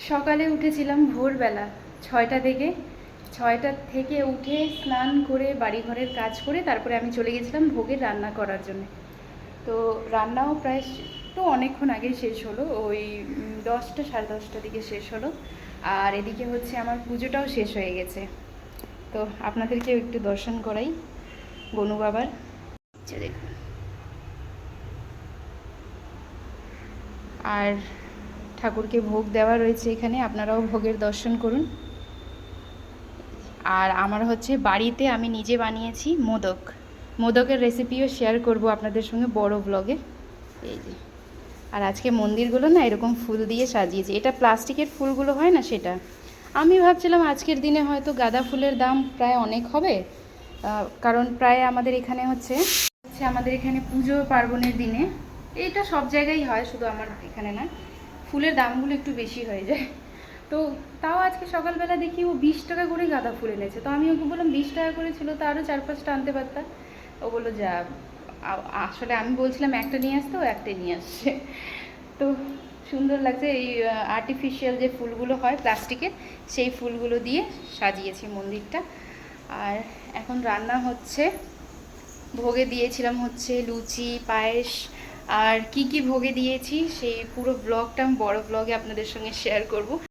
সকালে উঠেছিলাম ভোরবেলা 6টা থেকে। 6টা থেকে উঠে স্নান করে বাড়িঘরের কাজ করে তারপরে আমি চলে গেছিলাম ভোগের রান্না করার জন্য। তো রান্নাও প্রায় তো অনেকক্ষণ আগেই শেষ হলো, ওই 10টা সাড়ে 10টার দিকে শেষ হলো। আর এদিকে হচ্ছে আমার পুজোটাও শেষ হয়ে গেছে। তো আপনাদেরকেও একটু দর্শন করাই গনু বাবার। দেখুন, আর ঠাকুরকে ভোগ দেওয়া রয়েছে এখানে, আপনারাও ভোগের দর্শন করুন। আর আমার হচ্ছে বাড়িতে আমি নিজে বানিয়েছি মোদকের রেসিপিও শেয়ার করব আপনাদের সঙ্গে বড় ব্লগে। এই যে, আর আজকে মন্দিরগুলো না এরকম ফুল দিয়ে সাজিয়েছি, এটা প্লাস্টিকের ফুলগুলো হয় না সেটা। আমি ভাবছিলাম আজকের দিনে হয়তো গাঁদা ফুলের দাম প্রায় অনেক হবে, কারণ প্রায় আমাদের এখানে হচ্ছে আমাদের এখানে পুজো পার্বণের দিনে, এটা সব জায়গায় হয়, শুধু আমার এখানে না, ফুলের দামগুলো একটু বেশি হয়ে যায়। তো তাও আজকে সকালবেলা দেখি ও 20 টাকা করে গাঁদা ফুল এনেছে। তো আমি ওকে বললাম 20 টাকা করে ছিল, তো আরও 4-5টা আনতে পারতাম। ও বললো যা, আসলে আমি বলছিলাম একটা নিয়ে আসতে, ও একটাই নিয়ে আসছে। তো সুন্দর লাগছে, এই আর্টিফিশিয়াল যে ফুলগুলো হয় প্লাস্টিকের, সেই ফুলগুলো দিয়ে সাজিয়েছি মন্দিরটা। আর এখন রান্না হচ্ছে, ভোগে দিয়েছিলাম হচ্ছে লুচি, পায়েস, আর কি কি ভোগে দিয়েছি সেই পুরো ব্লগটা আমি বড় ব্লগে আপনাদের সঙ্গে শেয়ার করব।